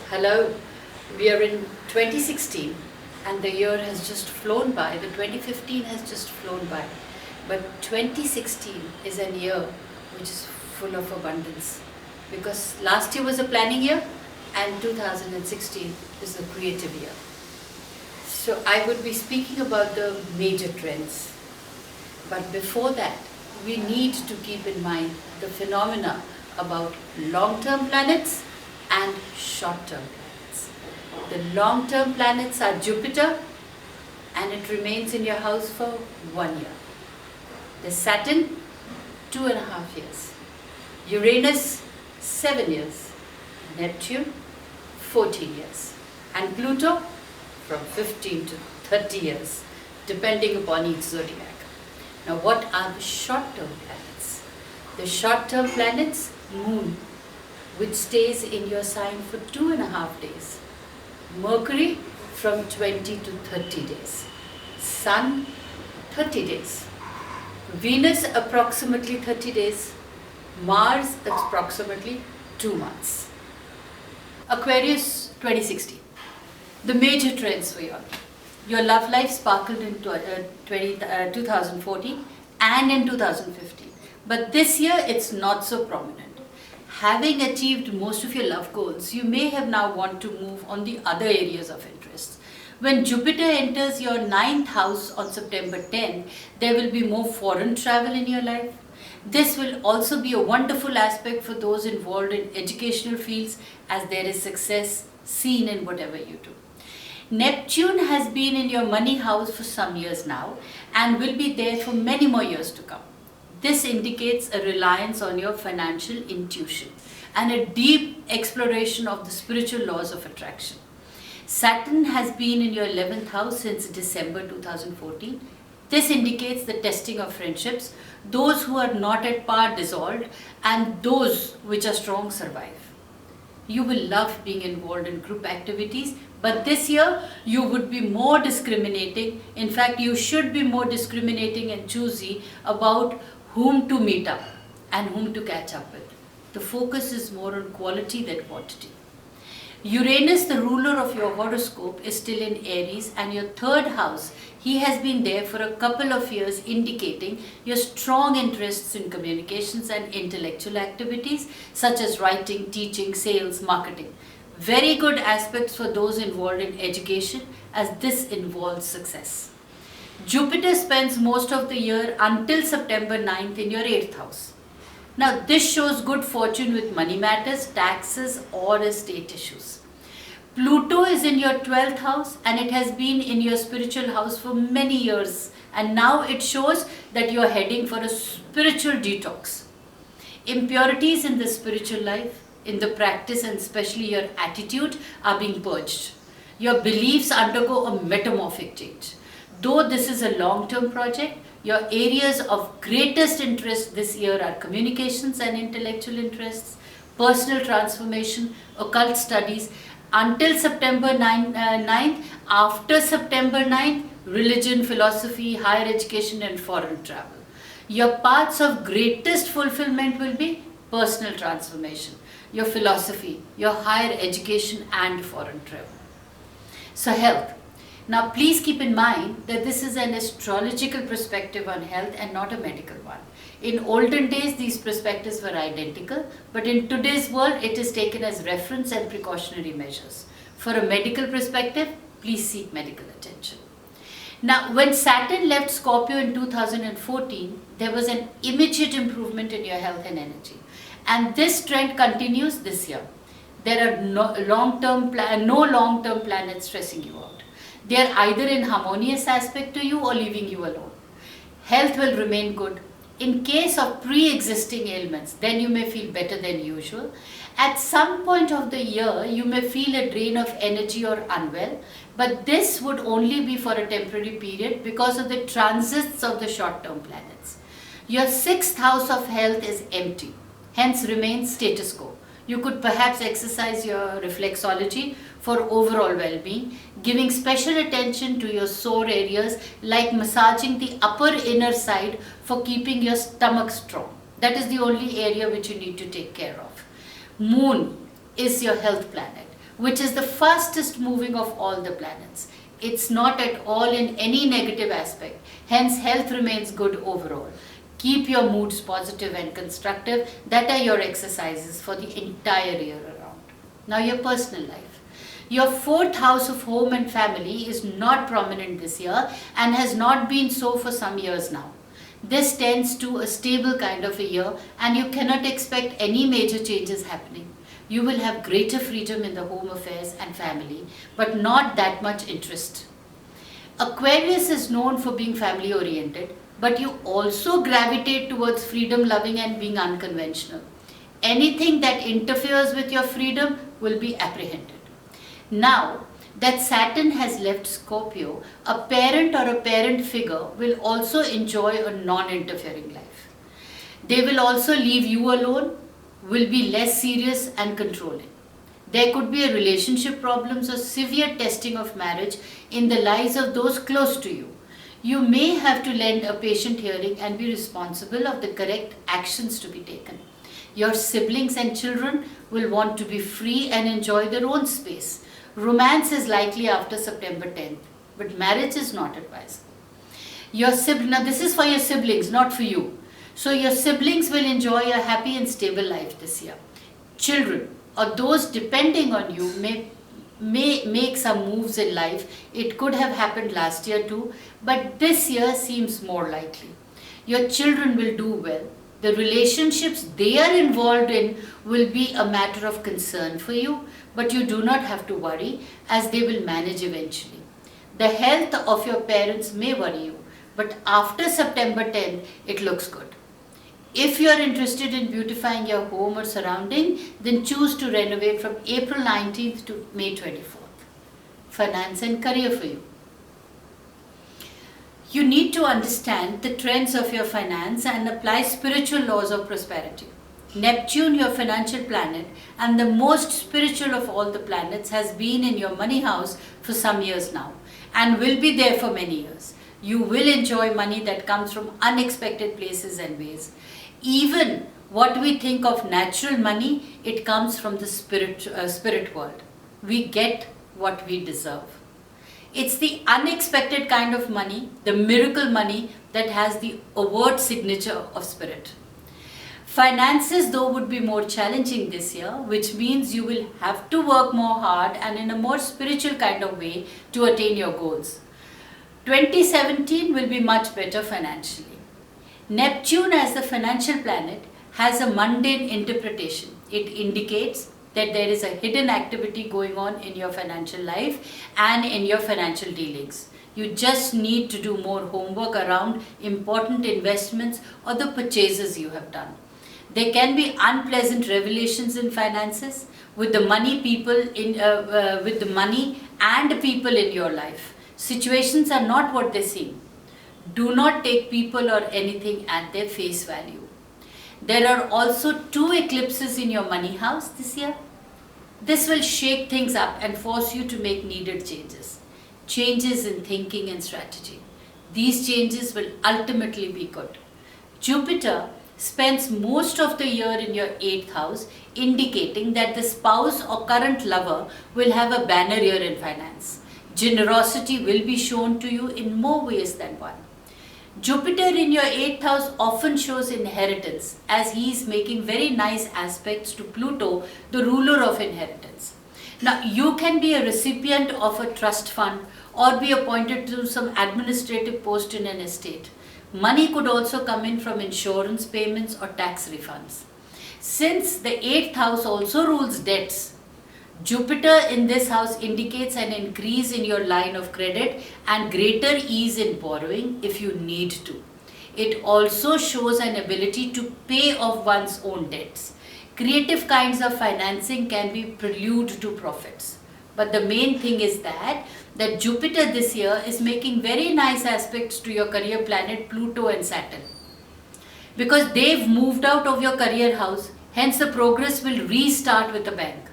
Hello, we are in 2016 and the year has just flown by. The 2015 has just flown by. But 2016 is a year which is full of abundance because last year was a planning year and 2016 is a creative year. So I would be speaking about the major trends. But before that, we need to keep in mind the phenomena about long-term planets and short-term planets. The long-term planets are Jupiter, and it remains in your house for 1 year. The Saturn, 2.5 years. Uranus, 7 years. Neptune, 14 years. And Pluto, from 15 to 30 years, depending upon each zodiac. Now, what are the short-term planets? The short-term planets, Moon, which stays in your sign for 2.5 days. Mercury, from 20 to 30 days. Sun, 30 days. Venus, approximately 30 days. Mars, approximately 2 months. Aquarius, 2016. The major trends for you. Your love life sparkled in 2014 and in 2015. But this year, it's not so prominent. Having achieved most of your love goals, you may have now want to move on the other areas of interest. When Jupiter enters your 9th house on September 10, there will be more foreign travel in your life. This will also be a wonderful aspect for those involved in educational fields, as there is success seen in whatever you do. Neptune has been in your money house for some years now and will be there for many more years to come. This indicates a reliance on your financial intuition and a deep exploration of the spiritual laws of attraction. Saturn has been in your 11th house since December 2014. This indicates the testing of friendships. Those who are not at par dissolved and those which are strong survive. You will love being involved in group activities, but this year you would be more discriminating. In fact, you should be more discriminating and choosy about whom to meet up and whom to catch up with. The focus is more on quality than quantity. Uranus, the ruler of your horoscope, is still in Aries, and your 3rd house, he has been there for a couple of years, indicating your strong interests in communications and intellectual activities such as writing, teaching, sales, marketing. Very good aspects for those involved in education, as this involves success. Jupiter spends most of the year until September 9th in your 8th house. Now, this shows good fortune with money matters, taxes, or estate issues. Pluto is in your 12th house and it has been in your spiritual house for many years, and now it shows that you are heading for a spiritual detox. Impurities in the spiritual life, in the practice, and especially your attitude are being purged. Your beliefs undergo a metamorphic change. Though this is a long-term project, your areas of greatest interest this year are communications and intellectual interests, personal transformation, occult studies, until September 9th. After September 9th, religion, philosophy, higher education, and foreign travel. Your paths of greatest fulfillment will be personal transformation, your philosophy, your higher education, and foreign travel. So, health. Now, please keep in mind that this is an astrological perspective on health and not a medical one. In olden days, these perspectives were identical, but in today's world, it is taken as reference and precautionary measures. For a medical perspective, please seek medical attention. Now, when Saturn left Scorpio in 2014, there was an immediate improvement in your health and energy. And this trend continues this year. There are no long-term planets stressing you out. They are either in harmonious aspect to you or leaving you alone. Health will remain good. In case of pre-existing ailments, then you may feel better than usual. At some point of the year, you may feel a drain of energy or unwell, but this would only be for a temporary period because of the transits of the short-term planets. Your 6th house of health is empty, hence remains status quo. You could perhaps exercise your reflexology for overall well-being, giving special attention to your sore areas like massaging the upper inner side for keeping your stomach strong. That is the only area which you need to take care of. Moon is your health planet. which is the fastest moving of all the planets. It's not at all in any negative aspect. Hence, health remains good overall. Keep your moods positive and constructive. That are your exercises for the entire year around. Now, your personal life. Your fourth house of home and family is not prominent this year and has not been so for some years now. This tends to a stable kind of a year and you cannot expect any major changes happening. You will have greater freedom in the home affairs and family, but not that much interest. Aquarius is known for being family oriented, but you also gravitate towards freedom loving and being unconventional. Anything that interferes with your freedom will be apprehended. Now that Saturn has left Scorpio, a parent or a parent figure will also enjoy a non-interfering life. They will also leave you alone, will be less serious and controlling. There could be a relationship problems or severe testing of marriage in the lives of those close to you. You may have to lend a patient hearing and be responsible of the correct actions to be taken. Your siblings and children will want to be free and enjoy their own space. Romance is likely after September 10th, but marriage is not advisable. Now this is for your siblings, not for you. So your siblings will enjoy a happy and stable life this year. Children or those depending on you may make some moves in life. It could have happened last year too, but this year seems more likely. Your children will do well. The relationships they are involved in will be a matter of concern for you, but you do not have to worry as they will manage eventually. The health of your parents may worry you, but after September 10th, it looks good. If you are interested in beautifying your home or surrounding, then choose to renovate from April 19th to May 24th. Finance and career for you. You need to understand the trends of your finance and apply spiritual laws of prosperity. Neptune, your financial planet, and the most spiritual of all the planets, has been in your money house for some years now and will be there for many years. You will enjoy money that comes from unexpected places and ways. Even what we think of natural money, it comes from the spirit world. We get what we deserve. It's the unexpected kind of money, the miracle money, that has the overt signature of spirit. Finances though would be more challenging this year, which means you will have to work more hard and in a more spiritual kind of way to attain your goals. 2017 will be much better financially. Neptune as the financial planet has a mundane interpretation. It indicates that there is a hidden activity going on in your financial life and in your financial dealings. You just need to do more homework around important investments or the purchases you have done. There can be unpleasant revelations in finances with the money and people in your life. Situations are not what they seem. Do not take people or anything at their face value. There are also 2 eclipses in your money house this year. This will shake things up and force you to make needed changes. Changes in thinking and strategy. These changes will ultimately be good. Jupiter spends most of the year in your 8th house, indicating that the spouse or current lover will have a banner year in finance. Generosity will be shown to you in more ways than one. Jupiter in your 8th house often shows inheritance, as he is making very nice aspects to Pluto, the ruler of inheritance. Now, you can be a recipient of a trust fund or be appointed to some administrative post in an estate. Money could also come in from insurance payments or tax refunds. Since the 8th house also rules debts, Jupiter in this house indicates an increase in your line of credit and greater ease in borrowing if you need to. It also shows an ability to pay off one's own debts. Creative kinds of financing can be prelude to profits. But the main thing is that Jupiter this year is making very nice aspects to your career planet Pluto and Saturn. Because they've moved out of your career house, hence the progress will restart with a bang.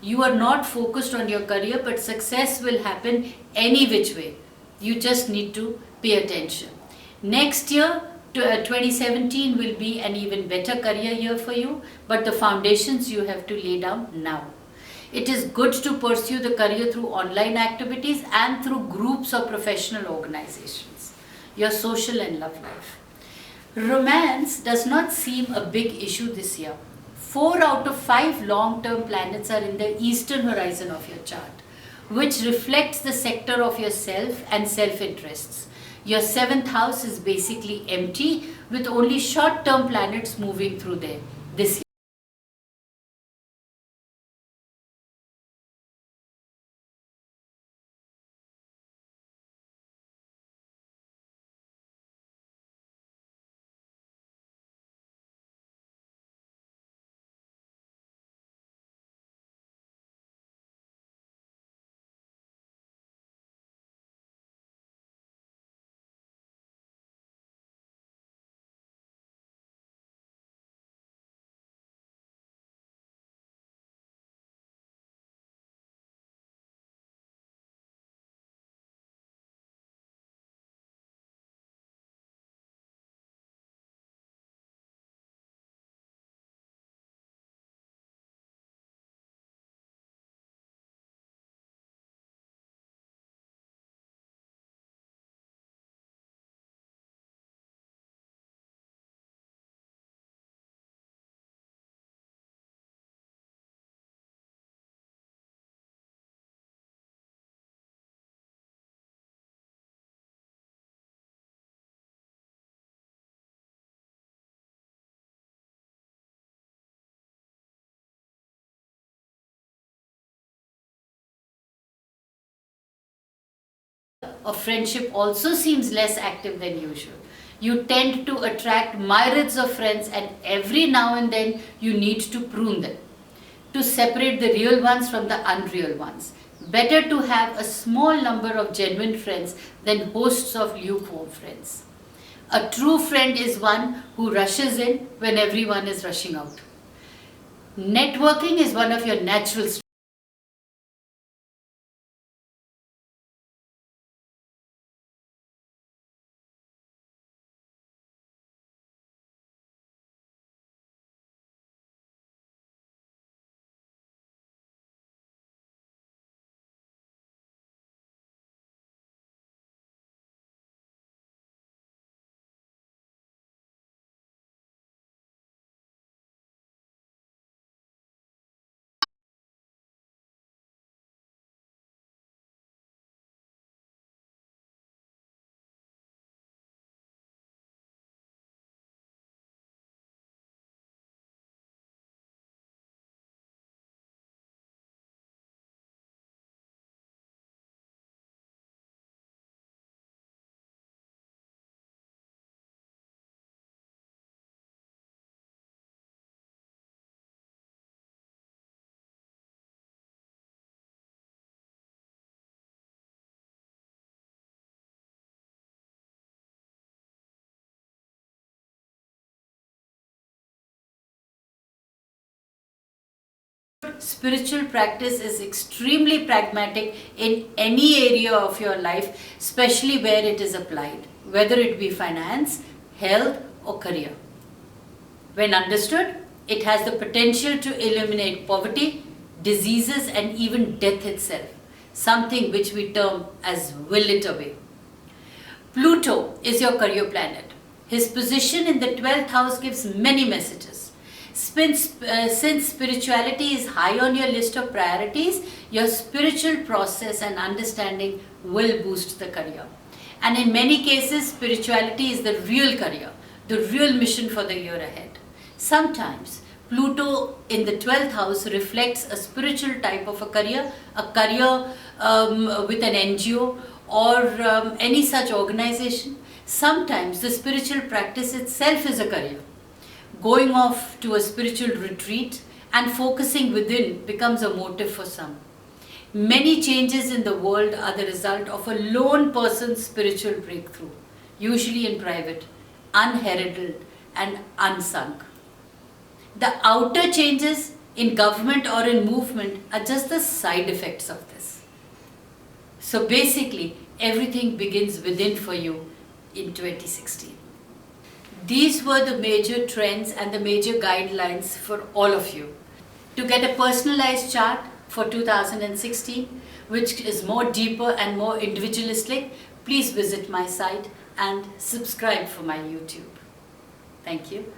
You are not focused on your career, but success will happen any which way. You just need to pay attention. Next year, 2017 will be an even better career year for you, but the foundations you have to lay down now. It is good to pursue the career through online activities and through groups or professional organizations. Your social and love life. Romance does not seem a big issue this year. 4 out of 5 long-term planets are in the eastern horizon of your chart, which reflects the sector of yourself and self-interests. Your 7th house is basically empty with only short-term planets moving through there this year. Of friendship also seems less active than usual. You tend to attract myriads of friends, and every now and then you need to prune them to separate the real ones from the unreal ones. Better to have a small number of genuine friends than hosts of lukewarm friends. A true friend is one who rushes in when everyone is rushing out. Networking is one of your natural strengths. Spiritual practice is extremely pragmatic in any area of your life, especially where it is applied, whether it be finance, health, or career. When understood, it has the potential to eliminate poverty, diseases, and even death itself, something which we term as will it away. Pluto is your career planet. His position in the 12th house gives many messages. Since spirituality is high on your list of priorities, your spiritual process and understanding will boost the career. And in many cases, spirituality is the real career, the real mission for the year ahead. Sometimes Pluto in the 12th house reflects a spiritual type of a career with an NGO or any such organization. Sometimes the spiritual practice itself is a career. Going off to a spiritual retreat and focusing within becomes a motive for some. Many changes in the world are the result of a lone person's spiritual breakthrough, usually in private, unheralded and unsung. The outer changes in government or in movement are just the side effects of this. So basically, everything begins within for you in 2016. These were the major trends and the major guidelines for all of you. To get a personalized chart, for 2016, which is more deeper and more individualistic, please visit my site and subscribe for my YouTube. Thank you.